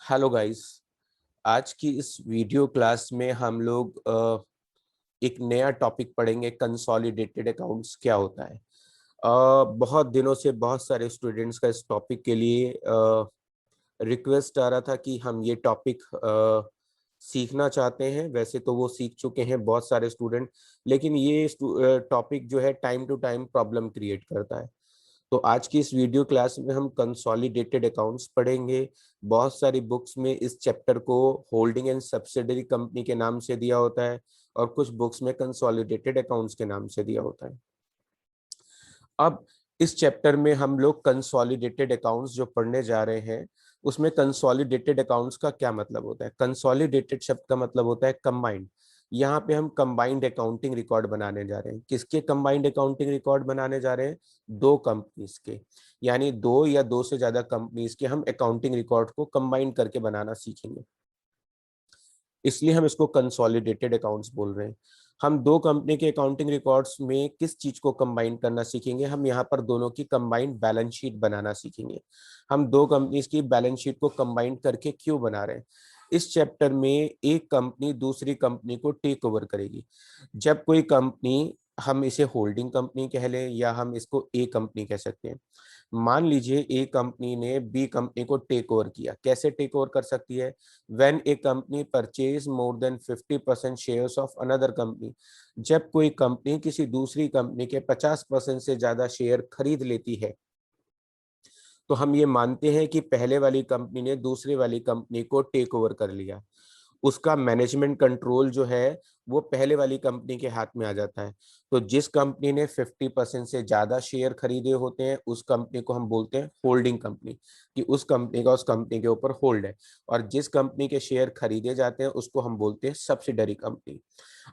Hello guys. आज की इस वीडियो क्लास में हम लोग एक नया टॉपिक पढ़ेंगे। कंसोलिडेटेड अकाउंट्स क्या होता है। बहुत दिनों से बहुत सारे स्टूडेंट्स का इस टॉपिक के लिए रिक्वेस्ट आ रहा था कि हम ये टॉपिक सीखना चाहते हैं। वैसे तो वो सीख चुके हैं बहुत सारे स्टूडेंट, लेकिन ये टॉपिक जो है time to time problem create करता है। तो आज की इस वीडियो क्लास में हम कंसोलिडेटेड अकाउंट्स पढ़ेंगे। बहुत सारी बुक्स में इस चैप्टर को होल्डिंग एंड सब्सिडरी कंपनी के नाम से दिया होता है और कुछ बुक्स में कंसोलिडेटेड अकाउंट्स के नाम से दिया होता है। अब इस चैप्टर में हम लोग कंसोलिडेटेड अकाउंट्स जो पढ़ने जा रहे हैं, उसमें कंसोलिडेटेड अकाउंट्स का क्या मतलब होता है। कंसोलिडेटेड शब्द का मतलब होता है कंबाइंड। यहाँ पे हम कंबाइंड अकाउंटिंग रिकॉर्ड बनाने जा रहे हैं। किसके कंबाइंड अकाउंटिंग रिकॉर्ड बनाने जा रहे हैं? दो कंपनीज के, यानी दो या दो से ज्यादा कंपनीज के हम अकाउंटिंग रिकॉर्ड को कंबाइन करके बनाना सीखेंगे। इसलिए हम इसको कंसोलिडेटेड अकाउंट्स बोल रहे हैं। हम दो कंपनी के अकाउंटिंग रिकॉर्ड्स में किस चीज को कंबाइन करना सीखेंगे? हम यहाँ पर दोनों की कंबाइंड बैलेंस शीट बनाना सीखेंगे। हम दो कंपनीज की बैलेंस शीट को कंबाइन करके क्यों बना रहे हैं? इस चैप्टर में एक कंपनी दूसरी कंपनी को टेक ओवर करेगी। जब कोई कंपनी, हम इसे होल्डिंग कंपनी कह लें या हम इसको ए कंपनी कह सकते हैं। मान लीजिए ए कंपनी ने बी कंपनी को टेक ओवर किया। कैसे टेक ओवर कर सकती है? When A company purchase more than 50% shares of another company. जब कोई कंपनी किसी दूसरी कंपनी के 50% से ज्यादा शेयर खरीद लेती है, तो हम ये मानते हैं कि पहले वाली कंपनी ने दूसरी वाली कंपनी को टेक ओवर कर लिया। उसका मैनेजमेंट कंट्रोल जो है वो पहले वाली कंपनी के हाथ में आ जाता है। तो जिस कंपनी ने 50% से ज्यादा शेयर खरीदे होते हैं, उस कंपनी को हम बोलते हैं होल्डिंग कंपनी, कि उस कंपनी का उस कंपनी के ऊपर होल्ड है। और जिस कंपनी के शेयर खरीदे जाते हैं उसको हम बोलते हैं सब्सिडरी कंपनी।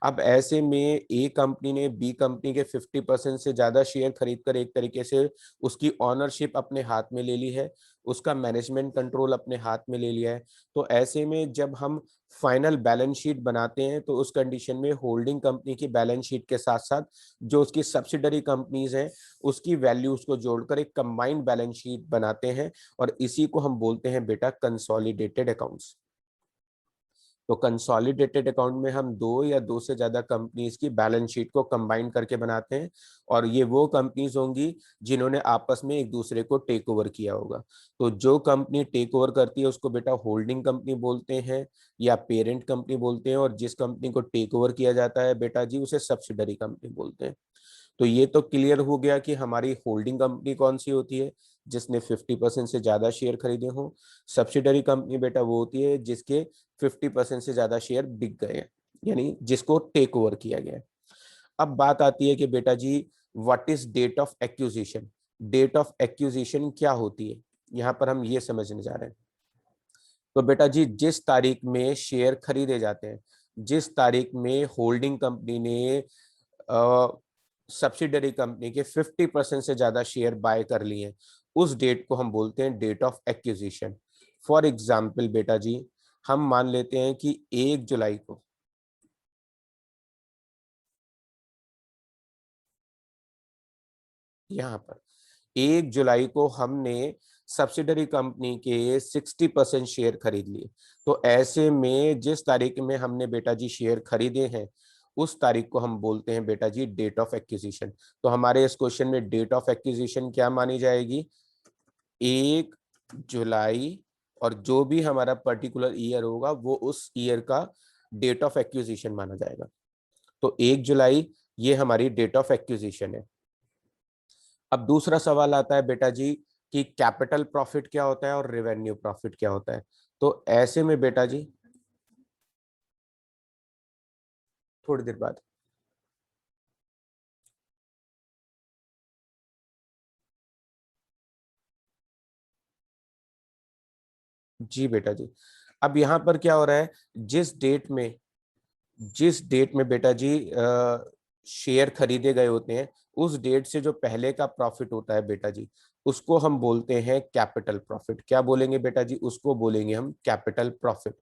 अब ऐसे में ए कंपनी ने बी कंपनी के 50% से ज्यादा शेयर खरीदकर एक तरीके से उसकी ऑनरशिप अपने हाथ में ले ली है, उसका मैनेजमेंट कंट्रोल अपने हाथ में ले लिया है। तो ऐसे में जब हम फाइनल बैलेंस शीट बनाते हैं, तो उस कंडीशन में होल्डिंग कंपनी की बैलेंस शीट के साथ साथ जो उसकी सब्सिडरी कंपनीज हैं, उसकी वैल्यूज को जोड़कर एक कंबाइंड बैलेंस शीट बनाते हैं। और इसी को हम बोलते हैं बेटा कंसोलिडेटेड अकाउंट्स। तो कंसोलिडेटेड अकाउंट में हम दो या दो से ज्यादा कंपनीज की बैलेंस शीट को कंबाइन करके बनाते हैं। और ये वो कंपनीज होंगी जिन्होंने आपस में एक दूसरे को टेक ओवर किया होगा। तो जो कंपनी टेक ओवर करती है उसको बेटा होल्डिंग कंपनी बोलते हैं या पेरेंट कंपनी बोलते हैं, और जिस कंपनी को टेक ओवर किया जाता है बेटा जी, उसे सब्सिडरी कंपनी बोलते हैं। तो ये तो क्लियर हो गया कि हमारी होल्डिंग कंपनी कौन सी होती है, जिसने 50% से ज्यादा शेयर खरीदे हो। सब्सिडरी कंपनी बेटा वो होती है जिसके 50% से ज्यादा शेयर बिक गए हैं, यानी जिसको टेक ओवर किया गया है। अब बात आती है कि बेटा जी, what is date of acquisition. Date of acquisition क्या होती है, यहाँ पर हम ये समझने जा रहे हैं। तो बेटा जी, जिस तारीख में शेयर खरीदे जाते हैं, जिस तारीख में होल्डिंग कंपनी ने सब्सिडरी कंपनी के 50% से ज्यादा शेयर बाय कर लिए हैं, उस डेट को हम बोलते हैं date of acquisition. For example बेटा जी, हम मान लेते हैं कि 1 जुलाई को, यहाँ पर 1 जुलाई को हमने सब्सिडरी कंपनी के 60% शेयर खरीद लिए। तो ऐसे में जिस तारीख में हमने बेटा जी शेयर खरीदे हैं, उस तारीख को हम बोलते हैं बेटा जी डेट ऑफ एक्विजिशन। तो हमारे इस क्वेश्चन में डेट ऑफ एक्विजिशन क्या मानी जाएगी? 1 जुलाई, और जो भी हमारा पर्टिकुलर ईयर होगा वो उस ईयर का डेट ऑफ एक्विजिशन माना जाएगा। तो 1 जुलाई ये हमारी डेट ऑफ एक्विजिशन है। अब दूसरा सवाल आता है बेटा जी कि कैपिटल प्रॉफिट क्या होता है और रेवेन्यू प्रॉफिट क्या होता है। तो ऐसे में बेटा जी, थोड़ी देर बाद, जी बेटा जी, अब यहाँ पर क्या हो रहा है, जिस डेट में बेटा जी शेयर खरीदे गए होते हैं, उस डेट से जो पहले का प्रॉफिट होता है बेटा जी, उसको हम बोलते हैं कैपिटल प्रॉफिट। क्या बोलेंगे बेटा जी? उसको बोलेंगे हम कैपिटल प्रॉफिट।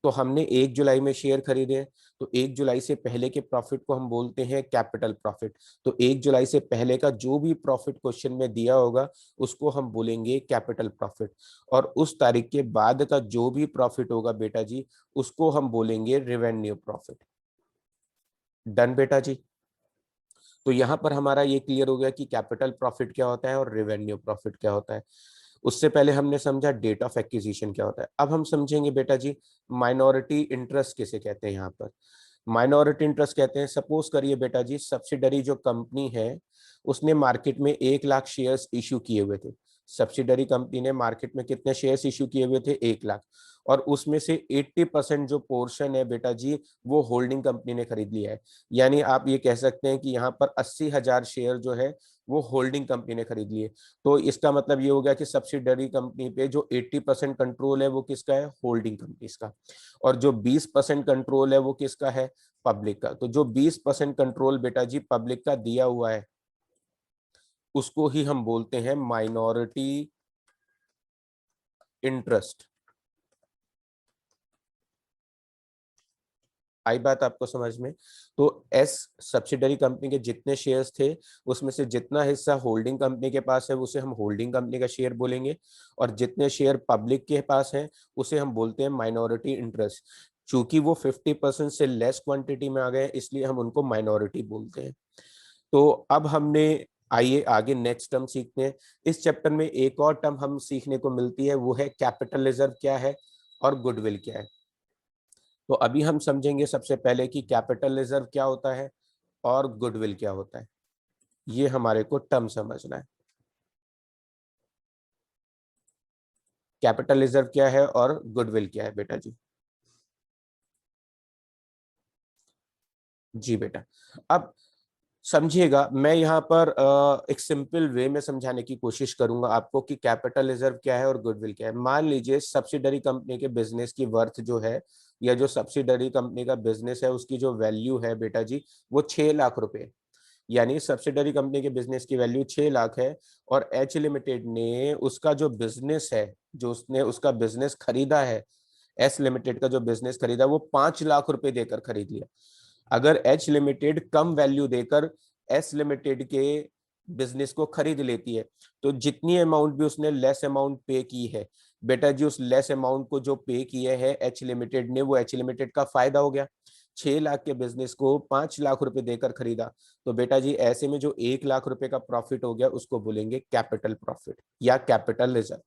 तो हमने 1 जुलाई में शेयर खरीदे हैं, तो 1 जुलाई से पहले के प्रॉफिट को हम बोलते हैं कैपिटल प्रॉफिट। तो 1 जुलाई से पहले का जो भी प्रॉफिट क्वेश्चन में दिया होगा उसको हम बोलेंगे कैपिटल प्रॉफिट, और उस तारीख के बाद का जो भी प्रॉफिट होगा बेटा जी उसको हम बोलेंगे रेवेन्यू प्रॉफिट। डन बेटा जी। तो यहाँ पर हमारा ये क्लियर हो गया कि कैपिटल प्रॉफिट क्या होता है और रेवेन्यू प्रॉफिट क्या होता है। उससे पहले हमने समझा डेट ऑफ एक्विजिशन क्या होता है। अब हम समझेंगे बेटा जी माइनॉरिटी इंटरेस्ट किसे कहते हैं। यहाँ पर माइनॉरिटी इंटरेस्ट कहते हैं, सपोज करिए बेटा जी सब्सिडरी जो कंपनी है उसने मार्केट में 1 लाख शेयर्स इश्यू किए हुए थे। सब्सिडरी कंपनी ने मार्केट में कितने शेयर्स इश्यू किए हुए थे? 1 लाख। और उसमें से 80% जो पोर्शन है बेटा जी वो होल्डिंग कंपनी ने खरीद लिया है। यानी आप ये कह सकते हैं कि यहाँ पर 80,000 शेयर जो है वो होल्डिंग कंपनी ने खरीद लिए। तो इसका मतलब ये हो गया कि सब्सिडरी कंपनी पे जो 80% कंट्रोल है वो किसका है? होल्डिंग कंपनी का। और जो 20% कंट्रोल है वो किसका है? पब्लिक का। तो जो 20% कंट्रोल बेटा जी पब्लिक का दिया हुआ है उसको ही हम बोलते हैं माइनॉरिटी इंटरेस्ट। आई बात आपको समझ में? तो एस सब्सिडरी कंपनी के जितने शेयर्स थे उसमें से जितना हिस्सा होल्डिंग कंपनी के पास है उसे हम होल्डिंग कंपनी का शेयर बोलेंगे, और जितने शेयर पब्लिक के पास हैं उसे हम बोलते हैं माइनॉरिटी इंटरेस्ट। चूंकि वो 50% से लेस क्वांटिटी में आ गए इसलिए हम उनको माइनॉरिटी बोलते हैं। तो अब हमने, आइए आगे नेक्स्ट टर्म सीखते हैं। इस चैप्टर में एक और टर्म हम सीखने को मिलती है, वो है कैपिटल रिजर्व क्या है और गुडविल क्या है। तो अभी हम समझेंगे सबसे पहले कि कैपिटल रिजर्व क्या होता है और गुडविल क्या होता है। ये हमारे को टर्म समझना है। कैपिटल रिजर्व क्या है और गुडविल क्या है बेटा जी। जी बेटा, अब समझिएगा, मैं यहाँ पर एक सिंपल वे में समझाने की कोशिश करूंगा आपको कि कैपिटल रिजर्व क्या है और गुडविल क्या है। मान लीजिए सब्सिडरी कंपनी के बिजनेस की वर्थ जो है, या जो सब्सिडरी कंपनी का बिजनेस है उसकी जो वैल्यू है बेटा जी वो 6 लाख रुपए। यानी सब्सिडरी कंपनी के बिजनेस की वैल्यू 6 लाख है, और एच लिमिटेड ने उसका जो बिजनेस है, जो उसने उसका बिजनेस खरीदा है, एस लिमिटेड का जो बिजनेस खरीदा वो 5 लाख रुपए देकर खरीद लिया। अगर एच लिमिटेड कम वैल्यू देकर एस लिमिटेड के बिजनेस को खरीद लेती है तो जितनी अमाउंट भी उसने लेस अमाउंट पे की है बेटा जी, उस लेस अमाउंट को जो पे किया है एच लिमिटेड ने वो एच लिमिटेड का फायदा हो गया। 6 लाख के बिजनेस को 5 लाख रुपए देकर खरीदा, तो बेटा जी ऐसे में जो 1 लाख रुपए का प्रॉफिट हो गया उसको बोलेंगे कैपिटल प्रॉफिट या कैपिटल रिजर्व।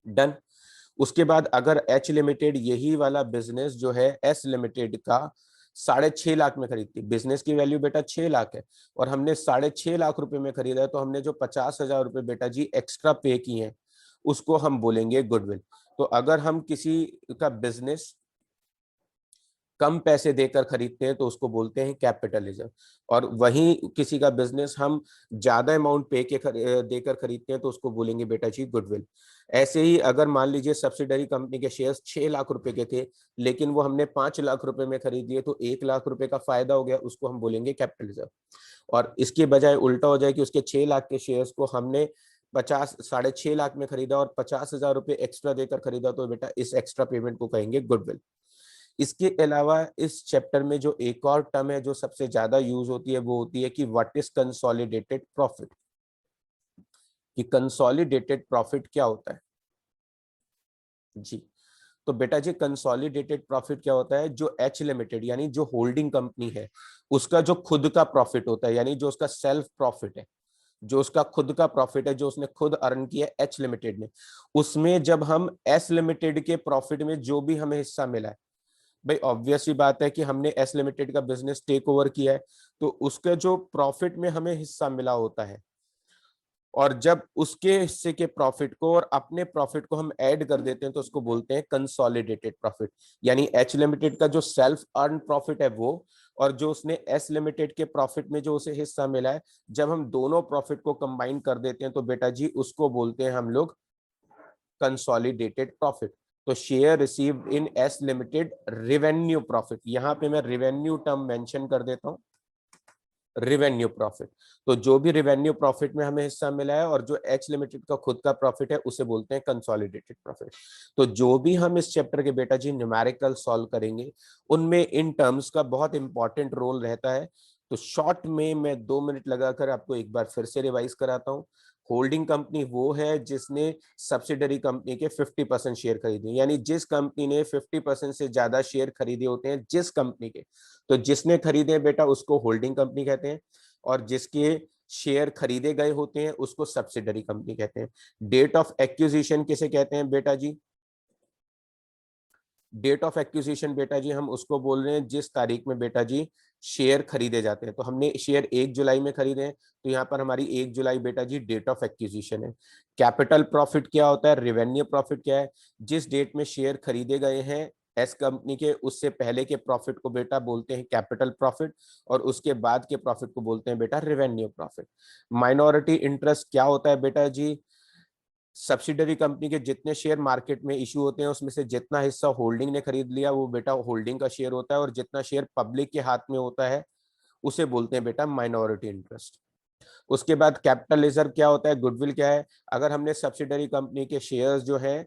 डन। उसके बाद अगर एच लिमिटेड यही वाला बिजनेस जो है एस लिमिटेड का 6.5 लाख में खरीदती, बिजनेस की वैल्यू बेटा 6 लाख है और हमने 6.5 लाख रुपए में खरीदा है, तो हमने जो 50,000 रुपए बेटा जी एक्स्ट्रा पे किए हैं उसको हम बोलेंगे गुडविल। तो अगर हम किसी का बिजनेस कम पैसे देकर खरीदते हैं तो उसको बोलते हैं कैपिटल रिजर्व, और वहीं किसी का बिजनेस हम ज्यादा अमाउंट देकर खरीदते हैं तो उसको बोलेंगे बेटा जी गुडविल। ऐसे ही अगर मान लीजिए सब्सिडरी कंपनी के शेयर्स 6 लाख रुपए के थे लेकिन वो हमने 5 लाख रुपए में खरीद लिए, तो 1 लाख रुपए का फायदा हो गया, उसको हम बोलेंगे कैपिटल रिजर्व। और इसके बजाय उल्टा हो जाए कि उसके 6 लाख के शेयर्स को हमने 50 6.5 लाख में खरीदा और 50,000 रुपए एक्स्ट्रा देकर खरीदा, तो बेटा इस एक्स्ट्रा पेमेंट को कहेंगे गुडविल। इसके अलावा इस चैप्टर में जो एक और टर्म है जो सबसे ज्यादा यूज होती है वो होती है कि व्हाट इज कंसोलिडेटेड प्रॉफिट, कि कंसोलिडेटेड प्रॉफिट क्या होता है। जी, तो बेटा जी कंसोलिडेटेड प्रॉफिट क्या होता है? जो एच लिमिटेड यानी जो होल्डिंग कंपनी है उसका जो खुद का प्रॉफिट होता है, यानी जो उसका सेल्फ प्रॉफिट है, जो उसका खुद का प्रॉफिट है, जो उसने खुद अर्न किया एच लिमिटेड ने, उसमें जब हम एस लिमिटेड के प्रॉफिट में जो भी हमें हिस्सा मिला है, भाई ऑब्वियस ही बात है कि हमने एस लिमिटेड का बिजनेस टेक ओवर किया है तो उसके जो प्रॉफिट में हमें हिस्सा मिला होता है, और जब उसके हिस्से के प्रॉफिट को और अपने प्रॉफिट को हम ऐड कर देते हैं तो उसको बोलते हैं कंसोलिडेटेड प्रॉफिट। यानी एच लिमिटेड का जो सेल्फ अर्न प्रॉफिट है वो, और जो उसने एस लिमिटेड के प्रॉफिट में जो उसे हिस्सा मिला है, जब हम दोनों प्रॉफिट को कंबाइन कर देते हैं तो बेटा जी उसको बोलते हैं हम लोग कंसोलिडेटेड प्रॉफिट। तो share received in S limited revenue profit, यहां पे मैं रेवेन्यू टर्म मेंशन कर देता हूं, रिवेन्यू प्रॉफिट। तो जो भी रिवेन्यू प्रॉफिट में हमें हिस्सा मिला है और जो एच लिमिटेड का खुद का प्रॉफिट है उसे बोलते हैं कंसोलिडेटेड प्रॉफिट। तो जो भी हम इस चैप्टर के बेटा जी न्यूमेरिकल सॉल्व करेंगे उनमें इन टर्म्स का बहुत इंपॉर्टेंट रोल रहता है। तो शॉर्ट में मैं 2 मिनट लगाकर आपको एक बार फिर से रिवाइज कराता हूँ। होल्डिंग कंपनी वो है जिसने सब्सिडरी कंपनी के 50% शेयर खरीदे, यानी जिस कंपनी ने 50% से ज्यादा शेयर खरीदे होते हैं जिस कंपनी के, तो जिसने खरीदे बेटा उसको होल्डिंग कंपनी कहते हैं, और जिसके शेयर खरीदे गए होते हैं उसको सब्सिडरी कंपनी कहते हैं। डेट ऑफ एक्विजिशन किसे कहते हैं बेटा जी? डेट ऑफ एक्विजिशन बेटा जी हम उसको बोल रहे हैं जिस तारीख में बेटा जी शेयर खरीदे जाते हैं। तो हमने शेयर 1 जुलाई में खरीदे हैं, तो यहाँ पर हमारी 1 जुलाई बेटा जी डेट ऑफ एक्विजिशन है। कैपिटल प्रॉफिट क्या होता है, रेवेन्यू प्रॉफिट क्या है? जिस डेट में शेयर खरीदे गए हैं एस कंपनी के, उससे पहले के प्रॉफिट को बेटा बोलते हैं कैपिटल प्रॉफिट, और उसके बाद के प्रॉफिट को बोलते हैं बेटा रेवेन्यू प्रॉफिट। माइनॉरिटी इंटरेस्ट क्या होता है बेटा जी? सब्सिडरी कंपनी के जितने शेयर मार्केट में इशू होते हैं उसमें से जितना हिस्सा होल्डिंग ने खरीद लिया वो बेटा होल्डिंग का शेयर होता है, और जितना शेयर पब्लिक के हाथ में होता है उसे बोलते हैं बेटा माइनॉरिटी इंटरेस्ट। उसके बाद कैपिटल रिजर्व क्या होता है, गुडविल क्या है? अगर हमने सब्सिडरी कंपनी के शेयर्स जो हैं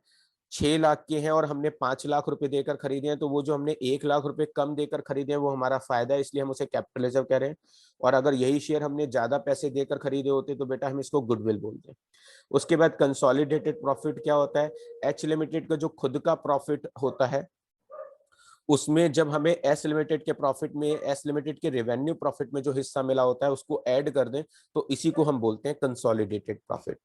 6 लाख के हैं और हमने 5 लाख रुपए देकर खरीदे हैं, तो वो जो हमने 1 लाख रुपए कम देकर खरीदे हैं वो हमारा फायदा है, इसलिए हम उसे कैपिटल रिजर्व कह रहे हैं। और अगर यही शेयर हमने ज्यादा पैसे देकर खरीदे होते तो बेटा हम इसको गुडविल बोलते हैं। उसके बाद कंसोलिडेटेड प्रॉफिट क्या होता है? एच लिमिटेड का जो खुद का प्रॉफिट होता है उसमें जब हमें एस लिमिटेड के प्रॉफिट में, एस लिमिटेड के रेवेन्यू प्रॉफिट में जो हिस्सा मिला होता है उसको ऐड कर दें तो इसी को हम बोलते हैं कंसोलिडेटेड प्रॉफिट।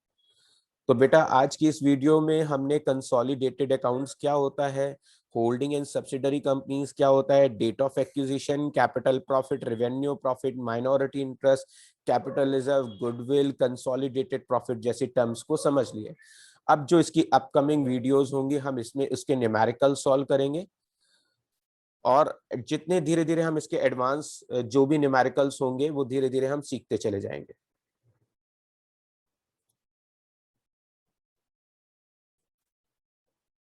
तो बेटा आज की इस वीडियो में हमने कंसोलिडेटेड अकाउंट्स क्या होता है, होल्डिंग एंड सब्सिडरी कंपनीज क्या होता है, date of acquisition, capital profit, revenue profit, minority interest, capital reserve, goodwill, consolidated profit जैसी टर्म्स को समझ लिए। अब जो इसकी अपकमिंग वीडियोस होंगी हम इसमें इसके न्यूमेरिकल सॉल्व करेंगे, और जितने धीरे धीरे हम इसके एडवांस जो भी न्यूमेरिकल्स होंगे वो धीरे धीरे हम सीखते चले जाएंगे।